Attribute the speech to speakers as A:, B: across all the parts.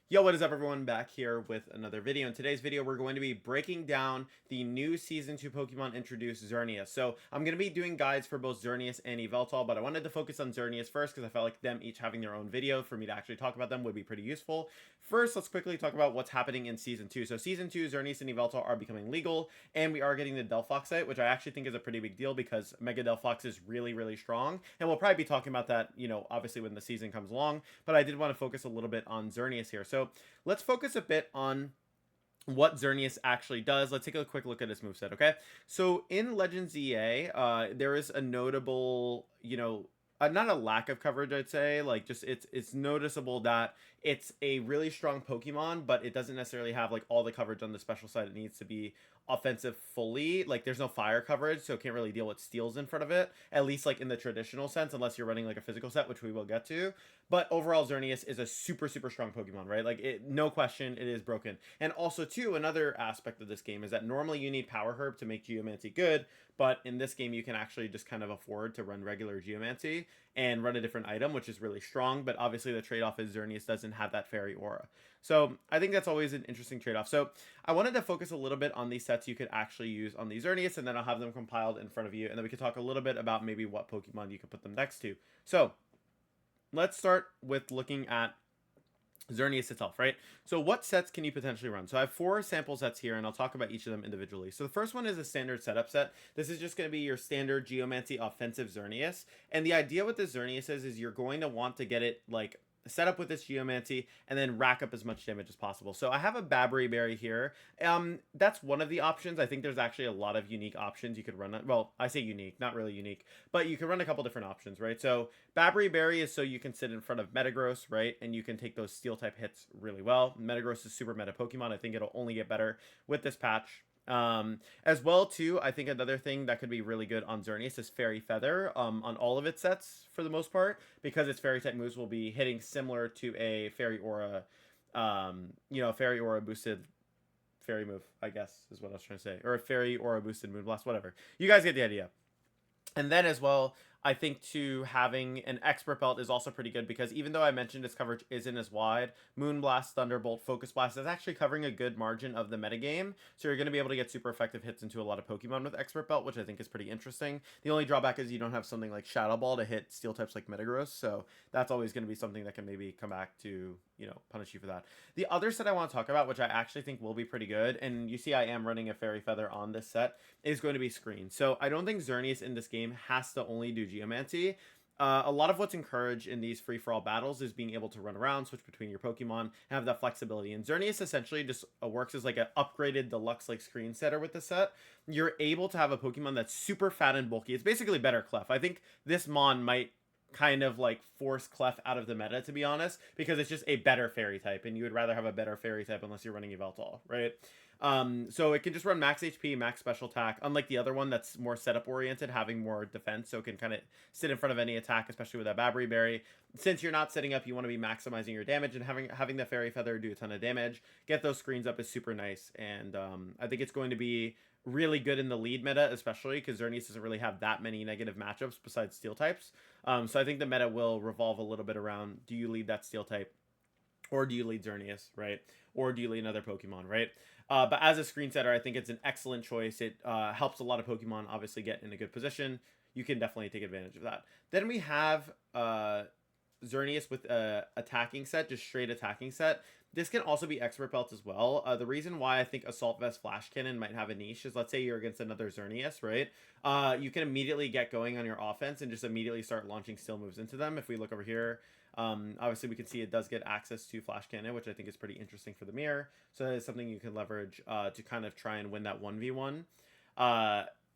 A: Yo, what is up everyone? Back here with another video. In today's video, we're going to be breaking down the new Season 2 Pokemon introduced, Xerneas. So, I'm going to be doing guides for both Xerneas and Yveltal, but I wanted to focus on Xerneas first because I felt like them each having their own video for me to actually talk about them would be pretty useful. First, let's quickly talk about what's happening in Season 2. So, Season 2, Xerneas and Yveltal are becoming legal, and we are getting the Delphoxite, which I actually think is a pretty big deal because Mega Delphox is really, really strong, and we'll probably be talking about that, obviously when the season comes along, but I did want to focus a little bit on Xerneas here. So, let's focus a bit on what Xerneas actually does. Let's take a quick look at his moveset, okay? So in Legends EA, there is a notable, not a lack of coverage, I'd say. Like, just it's noticeable that it's a really strong Pokemon, but it doesn't necessarily have like all the coverage on the special side it needs to be offensive fully. Like, there's no fire coverage, so it can't really deal with steals in front of it, at least like in the traditional sense, unless you're running like a physical set, which we will get to. But overall, Xerneas is a super, super strong Pokemon, right? Like, no question, it is broken. And also, too, another aspect of this game is that normally you need Power Herb to make Geomancy good, but in this game you can actually just kind of afford to run regular Geomancy and run a different item, which is really strong. But obviously the trade-off is Xerneas doesn't have that fairy aura. So I think that's always an interesting trade-off. So I wanted to focus a little bit on these sets you could actually use on these Xerneas, and then I'll have them compiled in front of you, and then we can talk a little bit about maybe what Pokemon you could put them next to. So let's start with looking at Xerneas itself, right? So what sets can you potentially run? So I have 4 sample sets here, and I'll talk about each of them individually. So the first one is a standard setup set. This is just going to be your standard Geomancy offensive Xerneas. And the idea with this Xerneas is you're going to want to get it like set up with this Geomancy and then rack up as much damage as possible. So I have a Babbery Berry here. That's one of the options. I think there's actually a lot of unique options you could run. Well, I say unique, not really unique, but you can run a couple different options, right? So Babbery Berry is so you can sit in front of Metagross, right? And you can take those steel type hits really well. Metagross is super meta Pokemon. I think it'll only get better with this patch. As well too, I think another thing that could be really good on Xerneas is Fairy Feather on all of its sets for the most part, because its Fairy type moves will be hitting similar to a Fairy Aura, Fairy Aura boosted Fairy move, I guess is what I was trying to say, or a Fairy Aura boosted Moonblast, whatever. You guys get the idea. And then as well, I think too, having an expert belt is also pretty good because even though I mentioned its coverage isn't as wide, Moonblast, Thunderbolt, Focus Blast is actually covering a good margin of the metagame. So you're going to be able to get super effective hits into a lot of Pokemon with expert belt, which I think is pretty interesting. The only drawback is you don't have something like Shadow Ball to hit steel types like Metagross. So that's always going to be something that can maybe come back to, punish you for that. The other set I want to talk about, which I actually think will be pretty good, and you see I am running a Fairy Feather on this set, is going to be Screen. So I don't think Xerneas in this game has to only do Geomancy. A lot of what's encouraged in these free-for-all battles is being able to run around, switch between your Pokemon, and have that flexibility. And Xerneas essentially just works as like an upgraded deluxe like screen setter with the set. You're able to have a Pokemon that's super fat and bulky. It's basically better Clef. I think this Mon might kind of like force Clef out of the meta, to be honest, because it's just a better fairy type, and you would rather have a better fairy type unless you're running Yveltal, right? So it can just run max HP, max special attack, unlike the other one that's more setup oriented, having more defense, so it can kind of sit in front of any attack, especially with that Babbery Berry. Since you're not setting up, you want to be maximizing your damage, and having the Fairy Feather do a ton of damage, get those screens up is super nice, and I think it's going to be really good in the lead meta, especially because Xerneas doesn't really have that many negative matchups besides steel types. So I think the meta will revolve a little bit around, do you lead that steel type, or do you lead Xerneas, right? Or do you lead another Pokemon, right? But as a screen setter, I think it's an excellent choice. It helps a lot of Pokemon obviously get in a good position. You can definitely take advantage of that. Then we have Xerneas with a attacking set, just straight attacking set. This can also be expert belt as well. The reason why I think Assault Vest Flash Cannon might have a niche is, let's say you're against another Xerneas, right? You can immediately get going on your offense and just immediately start launching steel moves into them. If we look over here, obviously we can see it does get access to Flash Cannon, which I think is pretty interesting for the mirror. So that is something you can leverage to kind of try and win that 1v1.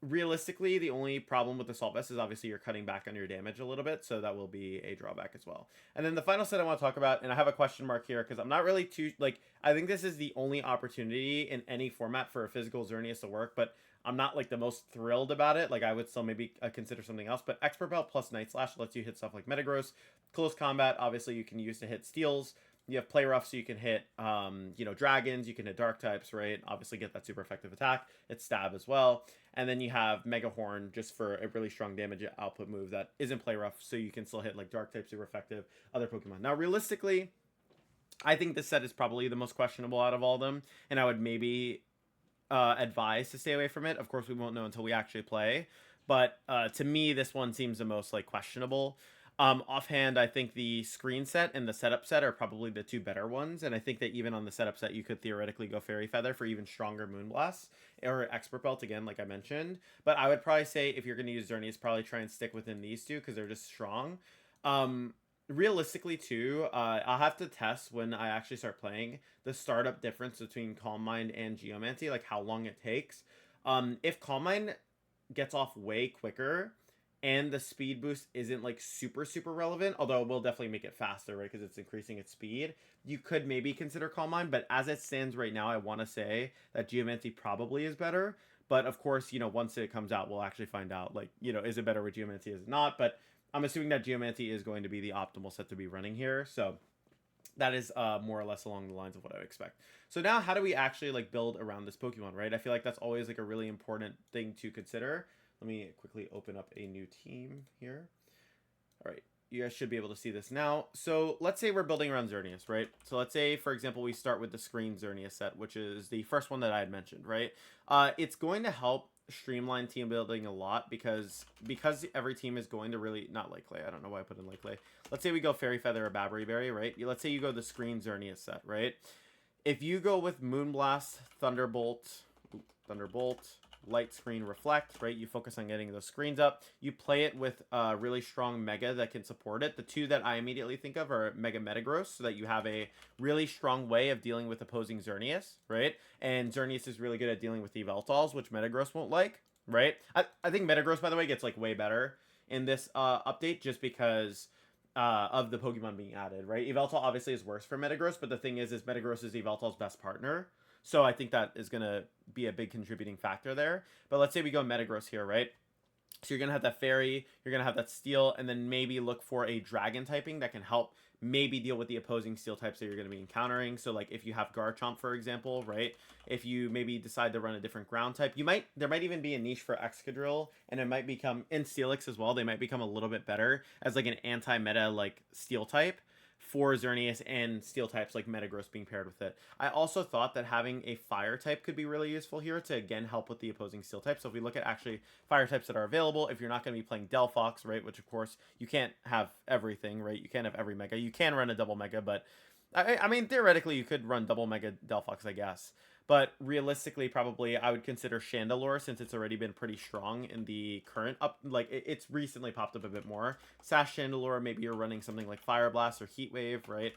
A: Realistically, the only problem with Assault Vest is obviously you're cutting back on your damage a little bit, so that will be a drawback as well. And then the final set I want to talk about, and I have a question mark here because I'm not really too, like, I think this is the only opportunity in any format for a physical Xerneas to work, but I'm not like the most thrilled about it. Like, I would still maybe consider something else, but Expert Belt plus Night Slash lets you hit stuff like Metagross. Close Combat, obviously you can use to hit steals. You have Play Rough, so you can hit, dragons, you can hit dark types, right? Obviously get that super effective attack. It's Stab as well. And then you have Mega Horn just for a really strong damage output move that isn't Play Rough, so you can still hit like dark type super effective other Pokemon. Now, realistically, I think this set is probably the most questionable out of all of them, and I would maybe advise to stay away from it. Of course, we won't know until we actually play, but to me, this one seems the most like questionable. Offhand, I think the screen set and the setup set are probably the two better ones, and I think that even on the setup set, you could theoretically go Fairy Feather for even stronger Moonblast or Expert Belt again, like I mentioned. But I would probably say if you're going to use Xerneas, probably try and stick within these two because they're just strong. Um, Realistically, too, I'll have to test when I actually start playing the startup difference between Calm Mind and Geomancy, like how long it takes. If Calm Mind gets off way quicker and the speed boost isn't like super relevant, although it will definitely make it faster, right, because it's increasing its speed, you could maybe consider Calm Mind. But as it stands right now, I want to say that Geomancy probably is better. But of course, once it comes out, we'll actually find out, like, is it better with Geomancy, is it not? But I'm assuming that Geomancy is going to be the optimal set to be running here. So that is more or less along the lines of what I would expect. So now, how do we actually like build around this Pokemon, right? I feel like that's always like a really important thing to consider. Let me quickly open up a new team here. All right, you guys should be able to see this now. So let's say we're building around Xerneas, right? So let's say, for example, we start with the Screen Xerneas set, which is the first one that I had mentioned, right? It's going to help streamline team building a lot because every team is going to really not likely. I don't know why I put in likely. Let's say we go Fairy Feather or Babbery Berry, right? Let's say you go the Screen Xerneas set, right? If you go with Moonblast, Thunderbolt, Light Screen, Reflect, right? You focus on getting those screens up. You play it with a really strong Mega that can support it. The two that I immediately think of are Mega Metagross, so that you have a really strong way of dealing with opposing Xerneas, right? And Xerneas is really good at dealing with Yveltals, which Metagross won't like, right? I think Metagross, by the way, gets like way better in this update just because of the Pokemon being added, right? Yveltal obviously is worse for Metagross, but the thing is Metagross is Yveltal's best partner. So I think that is going to be a big contributing factor there. But let's say we go Metagross here, right? So you're going to have that Fairy, you're going to have that Steel, and then maybe look for a Dragon typing that can help maybe deal with the opposing Steel types that you're going to be encountering. So like if you have Garchomp, for example, right? If you maybe decide to run a different ground type, there might even be a niche for Excadrill, and it might become, in Steelix as well, they might become a little bit better as like an anti-meta like Steel type for Xerneas and Steel types like Metagross being paired with it. I also thought that having a Fire type could be really useful here to, again, help with the opposing Steel type. So if we look at actually Fire types that are available, if you're not going to be playing Delphox, right, which of course you can't have everything, right? You can't have every Mega. You can run a double Mega, but I mean, theoretically, you could run double Mega Delphox, I guess. But realistically, probably I would consider Chandelure, since it's already been pretty strong in the current up. Like it's recently popped up a bit more. Sash Chandelure, maybe you're running something like Fire Blast or Heat Wave, right?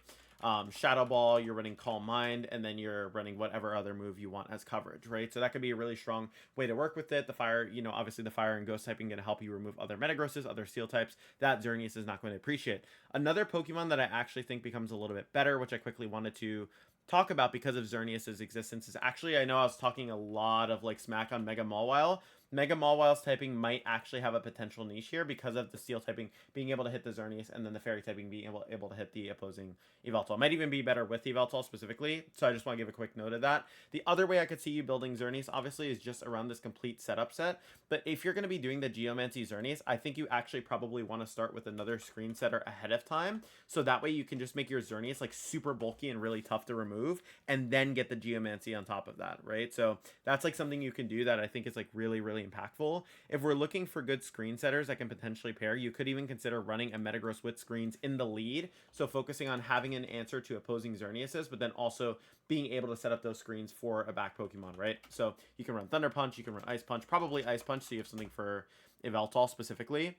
A: Shadow Ball, you're running Calm Mind, and then you're running whatever other move you want as coverage, right? So that could be a really strong way to work with it. The Fire, obviously the Fire and Ghost typing going to help you remove other Metagrosses, other Steel types that Xerneas is not going to appreciate. Another Pokemon that I actually think becomes a little bit better, which I quickly wanted to talk about because of Xerneas' existence, is actually, I know I was talking a lot of like smack on Mega Mawile. Mega Mawile's typing might actually have a potential niche here because of the Steel typing being able to hit the Xerneas, and then the Fairy typing being able to hit the opposing Yveltal. It might even be better with Yveltal specifically, so I just want to give a quick note of that. The other way I could see you building Xerneas, obviously, is just around this complete setup set, but if you're going to be doing the Geomancy Xerneas, I think you actually probably want to start with another screen setter ahead of time, so that way you can just make your Xerneas like super bulky and really tough to remove, and then get the Geomancy on top of that, right? So that's like something you can do that I think is like really impactful. If we're looking for good screen setters that can potentially pair, you could even consider running a Metagross with screens in the lead, so focusing on having an answer to opposing Xerneases, but then also being able to set up those screens for a back Pokemon, right? So you can run Thunder Punch, you can run Ice Punch, probably Ice Punch, so you have something for Yveltal specifically,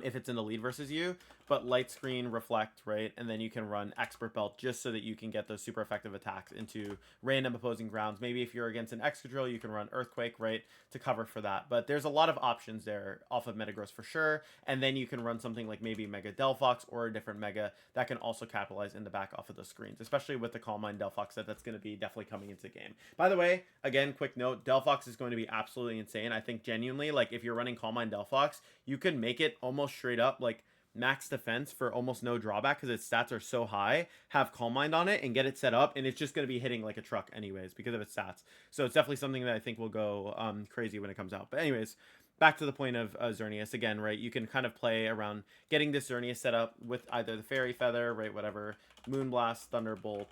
A: if it's in the lead versus you, but Light Screen, Reflect, right? And then you can run Expert Belt just so that you can get those super effective attacks into random opposing grounds. Maybe if you're against an Excadrill, you can run Earthquake, right, to cover for that. But there's a lot of options there off of Metagross for sure. And then you can run something like maybe Mega Delphox or a different Mega that can also capitalize in the back off of the screens, especially with the Calm Mind Delphox set that's going to be definitely coming into the game. By the way, again, quick note, Delphox is going to be absolutely insane. I think genuinely, like if you're running Calm Mind Delphox, you can make it almost straight up like max defense for almost no drawback because its stats are so high, have Calm Mind on it and get it set up, and it's just going to be hitting like a truck anyways because of its stats. So it's definitely something that I think will go crazy when it comes out. But anyways, back to the point of Xerneas again, right? You can kind of play around getting this Xerneas set up with either the Fairy Feather, right? Whatever, Moonblast, Thunderbolt,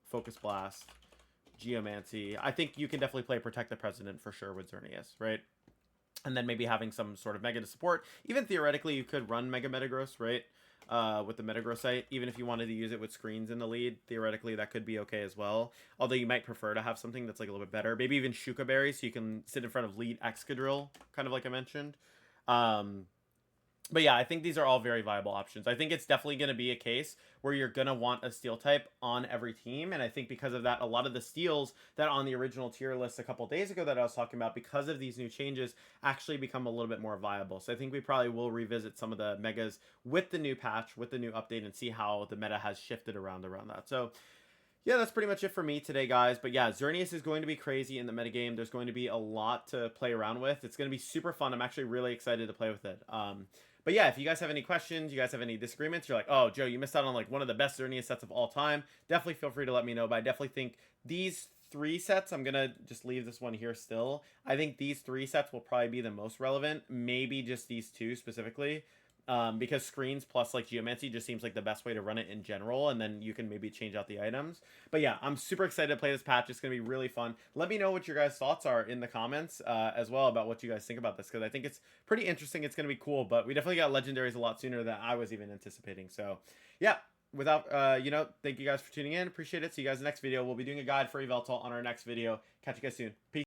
A: Focus Blast, Geomancy. I think you can definitely play Protect the President for sure with Xerneas, right? And then maybe having some sort of Mega to support. Even theoretically, you could run Mega Metagross, right? With the Metagrossite, even if you wanted to use it with screens in the lead, theoretically that could be okay as well. Although you might prefer to have something that's like a little bit better. Maybe even Shuka Berry, so you can sit in front of lead Excadrill, kind of like I mentioned. But yeah, I think these are all very viable options. I think it's definitely going to be a case where you're going to want a steel type on every team. And I think because of that, a lot of the steals that on the original tier list a couple days ago that I was talking about, because of these new changes, actually become a little bit more viable. So I think we probably will revisit some of the megas with the new patch, with the new update, and see how the meta has shifted around that. So yeah, that's pretty much it for me today, guys. But yeah, Xerneas is going to be crazy in the metagame. There's going to be a lot to play around with. It's going to be super fun. I'm actually really excited to play with it. But yeah, if you guys have any questions, you guys have any disagreements, you're like, oh, Joe, you missed out on like one of the best Xerneas sets of all time, definitely feel free to let me know. But I definitely think these 3 sets, I'm going to just leave this one here still. I think these 3 sets will probably be the most relevant. Maybe just these 2 specifically. Because screens plus like Geomancy just seems like the best way to run it in general, and then you can maybe change out the items. But yeah, I'm super excited to play this patch. It's gonna be really fun. Let me know what your guys' thoughts are in the comments as well about what you guys think about this, because I think it's pretty interesting. It's gonna be cool, but we definitely got legendaries a lot sooner than I was even anticipating. So yeah, without thank you guys for tuning in. Appreciate it. See you guys in the next video. We'll be doing a guide for Yveltal on our next video. Catch you guys soon. Peace.